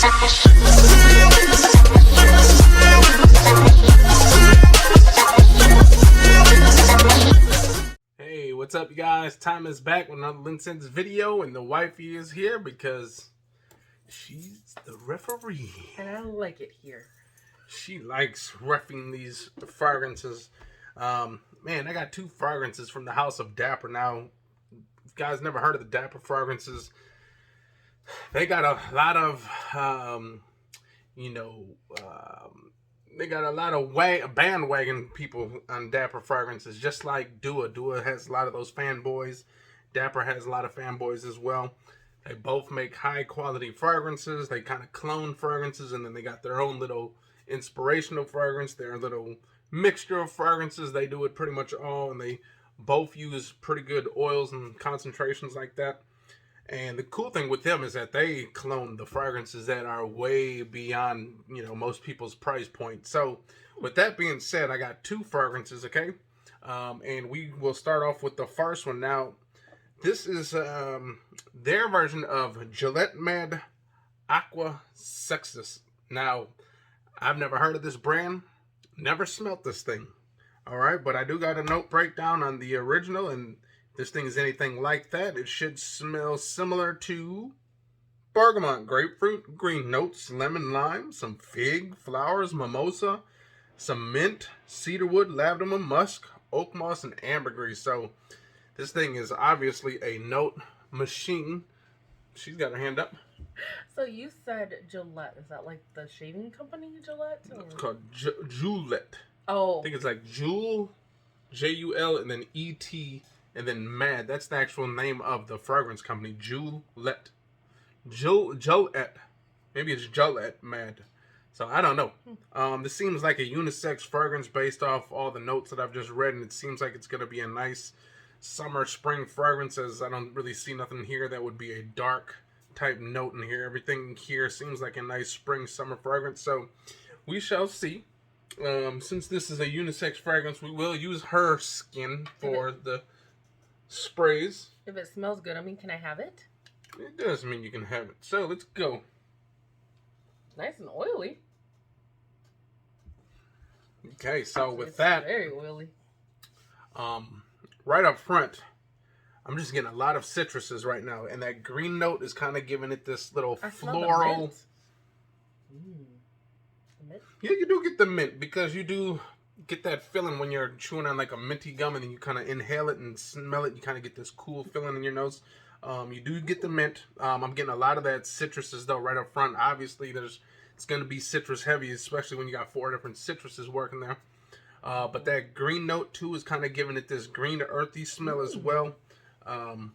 Hey, what's up, you guys? Time is back with another Linsense video, and the wifey is here because she's the referee. And I like it here. She likes reffing these fragrances. Man, I got 2 fragrances from the house of Dapper. Now, if you guys never heard of the Dapper Fragrances, they got a lot of, they got a lot of bandwagon people on Dapper Fragrances, just like Dua. Dua has a lot of those fanboys. Dapper has a lot of fanboys as well. They both make high quality fragrances. They kind of clone fragrances, and then they got their own little inspirational fragrance, their little mixture of fragrances. They do it pretty much all, and they both use pretty good oils and concentrations like that. And the cool thing with them is that they clone the fragrances that are way beyond, most people's price point. So with that being said, I got 2 fragrances, okay? And we will start off with the first one. Now, this is their version of Gillette Med Aqua Sexus. Now, I've never heard of this brand, never smelt this thing. All right, but I do got a note breakdown on the original, and this thing is anything like that, it should smell similar to bergamot, grapefruit, green notes, lemon, lime, some fig, flowers, mimosa, some mint, cedarwood, lavender, musk, oak moss, and ambergris. So this thing is obviously a note machine. She's got her hand up. So you said Gillette. Is that like the shaving company Gillette? Or? It's called Gillette. Oh. I think it's like Jewel, J-U-L, and then E-T, and then Mad. That's the actual name of the fragrance company, Gillette. Gillette. Maybe it's Gillette Mad. So I don't know. This seems like a unisex fragrance based off all the notes that I've just read, and it seems like it's going to be a nice summer, spring fragrance, as I don't really see nothing here that would be a dark type note in here. Everything here seems like a nice spring, summer fragrance. So we shall see. Since this is a unisex fragrance, we will use her skin for the sprays. If it smells good, can I have it? It does mean you can have it. So let's go. Nice and oily. Okay, so with it's that, very oily. right up front, I'm just getting a lot of citruses right now, and that green note is kind of giving it this little floral. Mint. Yeah, you do get the mint, because you do get that feeling when you're chewing on like a minty gum and then you kind of inhale it and smell it. You kind of get this cool feeling in your nose. You do get the mint. I'm getting a lot of that citruses though right up front. Obviously, it's going to be citrus heavy, especially when you got 4 different citruses working there. But that green note too is kind of giving it this green to earthy smell as well. Kind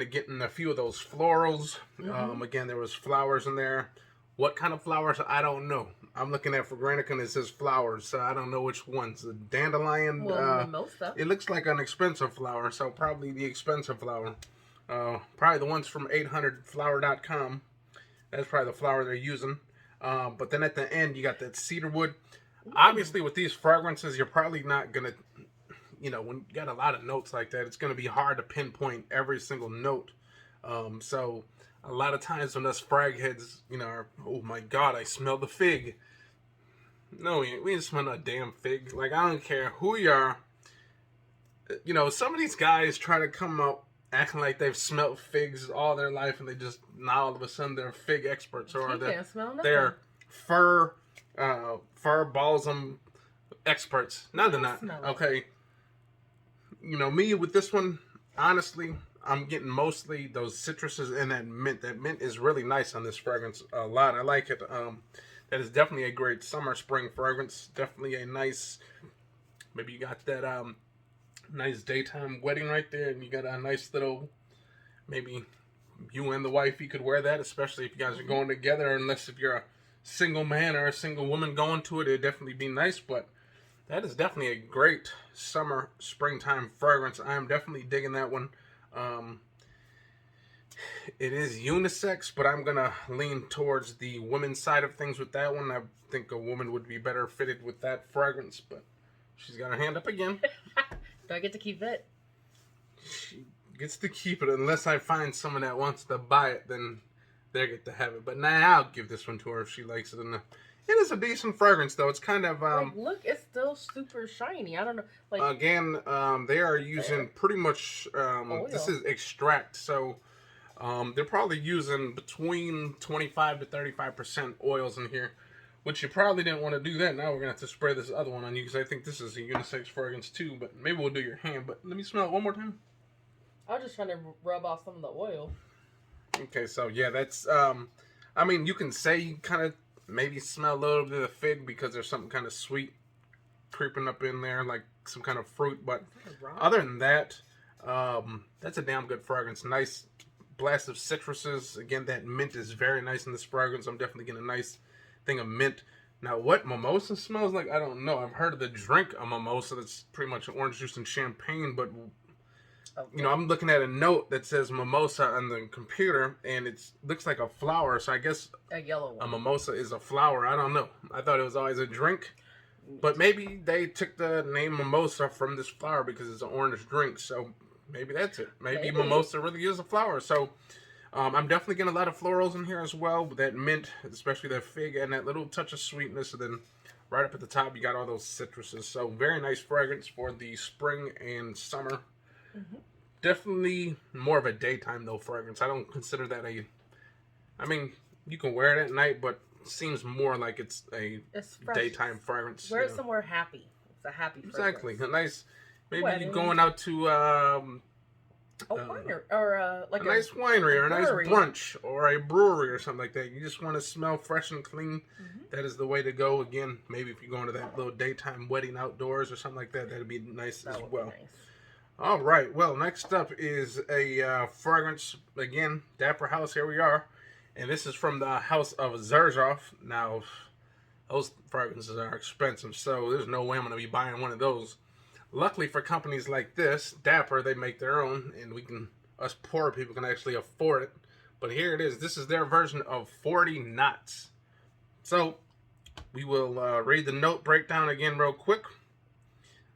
of getting a few of those florals. Again, there was flowers in there. What kind of flowers? I don't know. I'm looking at Fragrantica and it says flowers, so I don't know which ones. The dandelion. Mimosa. It looks like an expensive flower, so probably the expensive flower. Probably the ones from 800flower.com. That's probably the flower they're using. But then at the end, you got that cedarwood. Obviously, with these fragrances, you're probably not going to, when you got a lot of notes like that, it's going to be hard to pinpoint every single note. So a lot of times when us frag heads, are, oh my God, I smell the fig. No, we ain't smell a damn fig. Like, I don't care who you are. Some of these guys try to come up acting like they've smelled figs all their life, and they just, now all of a sudden they're fig experts, or they're fir balsam experts. No, they're not. Okay. Me with this one, honestly, I'm getting mostly those citruses and that mint. That mint is really nice on this fragrance a lot. I like it. That is definitely a great summer, spring fragrance. Definitely a nice, maybe you got that nice daytime wedding right there, and you got a nice little, maybe you and the wifey could wear that, especially if you guys are going together, unless if you're a single man or a single woman going to it, it'd definitely be nice. But that is definitely a great summer, springtime fragrance. I am definitely digging that one. It is unisex, but I'm going to lean towards the women's side of things with that one. I think a woman would be better fitted with that fragrance, but she's got her hand up again. Do I get to keep it? She gets to keep it unless I find someone that wants to buy it. Then they get to have it. But now I'll give this one to her if she likes it enough. It is a decent fragrance though. It's kind of Like, look, it's still super shiny. I don't know. Like, again, they are using pretty much this is extract, so they're probably using between 25 to 35% oils in here, which you probably didn't want to do that. Now we're gonna have to spray this other one on you because I think this is a unisex fragrance too. But maybe we'll do your hand. But let me smell it one more time. I was just trying to rub off some of the oil. Okay, so yeah, that's I mean, you can say you kind of maybe smell a little bit of fig because there's something kind of sweet creeping up in there, like some kind of fruit. But other than that, that's a damn good fragrance. Nice blast of citruses. Again, that mint is very nice in this fragrance. I'm definitely getting a nice thing of mint. Now, what mimosa smells like, I don't know. I've heard of the drink of mimosa. That's pretty much orange juice and champagne, but you know, I'm looking at a note that says mimosa on the computer, and it looks like a flower. So I guess a yellow one. A mimosa is a flower. I don't know. I thought it was always a drink, but maybe they took the name mimosa from this flower because it's an orange drink. So maybe that's it. Maybe mimosa really is a flower. So I'm definitely getting a lot of florals in here as well. With that mint, especially that fig, and that little touch of sweetness. And then right up at the top, you got all those citruses. So very nice fragrance for the spring and summer. Mm-hmm. Definitely more of a daytime though fragrance. I don't consider that I mean, you can wear it at night, but it seems more like it's daytime fragrance. Wear it somewhere happy. It's a happy fragrance. Exactly. A nice, maybe you're going out to a winery or like a nice winery or a nice brunch or a brewery or something like that. You just want to smell fresh and clean. Mm-hmm. That is the way to go. Again, maybe if you're going to that little daytime wedding outdoors or something like that, that'd be nice as well. Nice. All right. Well, next up is a fragrance. Again, Dapper House. Here we are. And this is from the house of Xerjoff. Now, those fragrances are expensive, so there's no way I'm going to be buying one of those. Luckily for companies like this, Dapper, they make their own, and us poor people can actually afford it. But here it is. This is their version of 40 knots. So, we will read the note breakdown again real quick.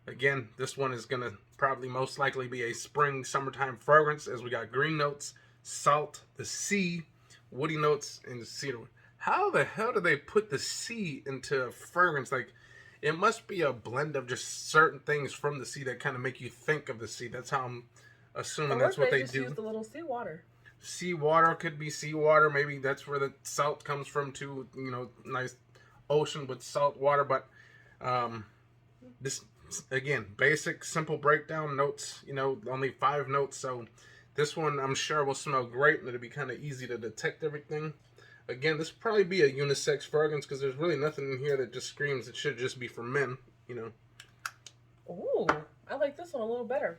Again, this one is going to probably most likely be a spring, summertime fragrance, as we got green notes, salt, the sea, woody notes, and the cedar. How the hell do they put the sea into a fragrance? Like, it must be a blend of just certain things from the sea that kind of make you think of the sea. That's how I'm assuming that's what they do. Use a little seawater. Seawater could be seawater. Maybe that's where the salt comes from too. You know, nice ocean with salt water. But this, again, basic, simple breakdown notes. You know, only 5 notes. So this one, I'm sure, will smell great, and it'll be kind of easy to detect everything. Again, this will probably be a unisex fragrance because there's really nothing in here that just screams it should just be for men, you know. Ooh, I like this one a little better.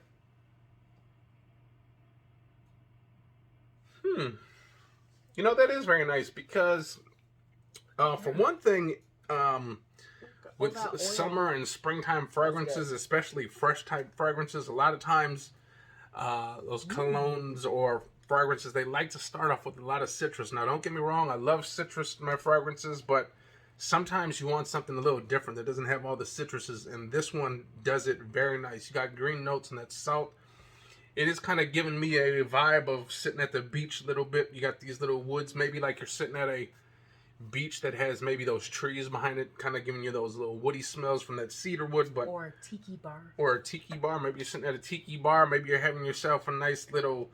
You know, that is very nice because, for one thing, with summer and springtime fragrances, especially fresh type fragrances, a lot of times those colognes or fragrances, they like to start off with a lot of citrus. Now, don't get me wrong, I love citrus in my fragrances, but sometimes you want something a little different that doesn't have all the citruses, and this one does it very nice. You got green notes and that salt. It is kind of giving me a vibe of sitting at the beach a little bit. You got these little woods, maybe like you're sitting at a beach that has maybe those trees behind it, kind of giving you those little woody smells from that cedar wood. But or a tiki bar. Or a tiki bar. Maybe you're sitting at a tiki bar. Maybe you're having yourself a nice little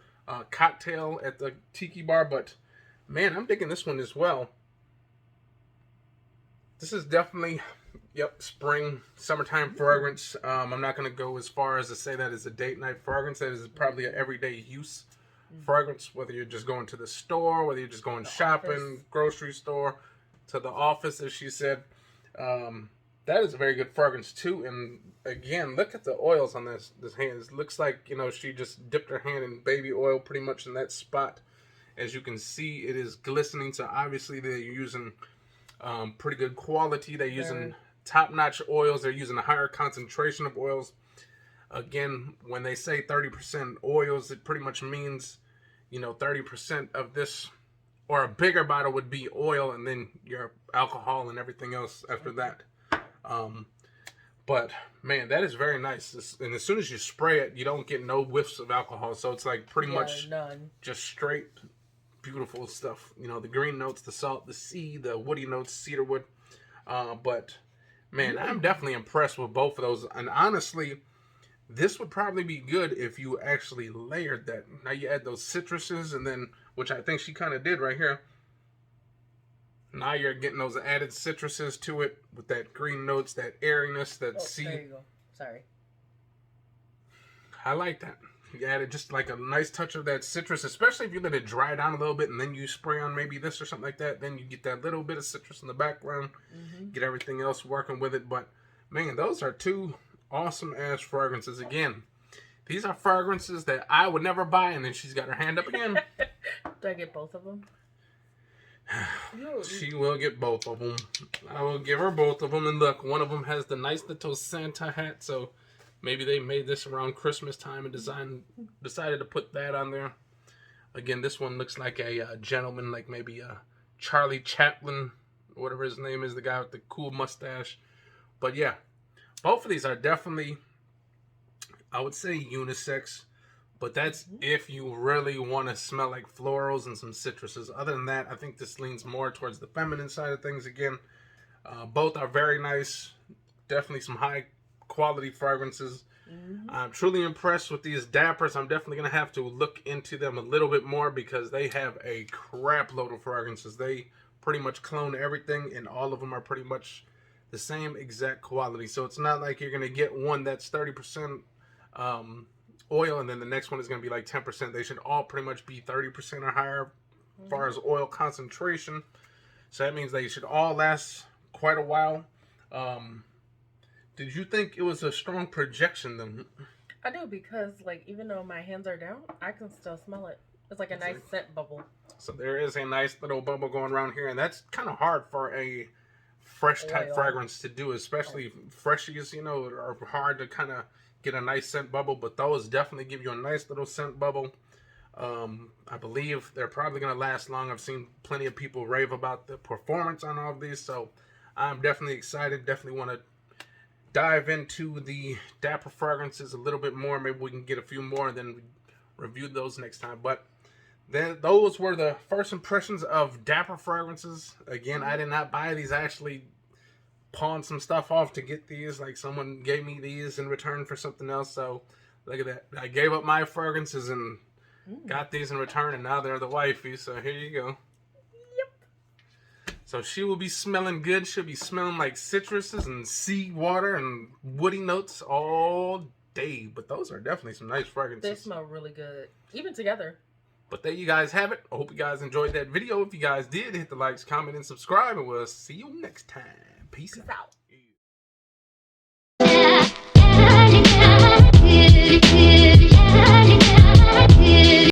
cocktail at the tiki bar. But man, I'm digging this one as well. This is definitely, spring, summertime fragrance. I'm not going to go as far as to say that it's a date night fragrance. That is probably an everyday use fragrance, whether you're just going to the store, whether you're just going shopping, grocery store, to the office, as she said. That is a very good fragrance too. And again, look at the oils on this hand. It looks like, you know, she just dipped her hand in baby oil pretty much in that spot. As you can see, it is glistening. So obviously they're using pretty good quality. They're using top-notch oils. They're using a higher concentration of oils. Again, when they say 30% oils, it pretty much means, you know, 30% of this, or a bigger bottle would be oil, and then your alcohol and everything else after that. But man, that is very nice. And as soon as you spray it, you don't get no whiffs of alcohol. So it's like pretty much none. just straight beautiful stuff. You know, the green notes, the salt, the sea, the woody notes, cedarwood. But man, I'm definitely impressed with both of those. And honestly, this would probably be good if you actually layered that. Now you add those citruses, and then, which I think she kind of did right here. Now you're getting those added citruses to it with that green notes, that airiness, that sea. There you go. Sorry. I like that. You added just like a nice touch of that citrus, especially if you let it dry down a little bit and then you spray on maybe this or something like that. Then you get that little bit of citrus in the background, get everything else working with it. But man, those are two awesome ass fragrances. Again, these are fragrances that I would never buy. And then she's got her hand up again. Do I get both of them? She will get both of them. I will give her both of them. And look, one of them has the nice little Santa hat. So maybe they made this around Christmas time and decided to put that on there. Again, this one looks like a gentleman, like maybe a Charlie Chaplin, whatever his name is, the guy with the cool mustache. But yeah, both of these are definitely, I would say, unisex. But that's if you really want to smell like florals and some citruses. Other than that, I think this leans more towards the feminine side of things again. Both are very nice. Definitely some high quality fragrances. I'm truly impressed with these Dappers. I'm definitely going to have to look into them a little bit more because they have a crap load of fragrances. They pretty much clone everything, and all of them are pretty much the same exact quality. So it's not like you're going to get one that's 30% oil and then the next one is going to be like 10%. They should all pretty much be 30% or higher as far as oil concentration. So that means they should all last quite a while. Did you think it was a strong projection then? I do, because like even though my hands are down, I can still smell it. It's like a nice scent bubble. So there is a nice little bubble going around here, and that's kind of hard for a fresh type fragrance to do, especially freshies, you know, are hard to kind of get a nice scent bubble, but those definitely give you a nice little scent bubble. I believe they're probably going to last long. I've seen plenty of people rave about the performance on all of these, so I'm definitely excited. Definitely want to dive into the Dapper Fragrances a little bit more. Maybe we can get a few more and then review those next time. But then those were the first impressions of Dapper Fragrances. Again, I did not buy these. I actually pawned some stuff off to get these. Like someone gave me these in return for something else. So look at that. I gave up my fragrances and got these in return, and now they're the wifey. So here you go. So she will be smelling good. She'll be smelling like citruses and sea water and woody notes all day. But those are definitely some nice fragrances. They smell really good, even together. But there you guys have it. I hope you guys enjoyed that video. If you guys did, hit the likes, comment, and subscribe. And we'll see you next time. Peace out.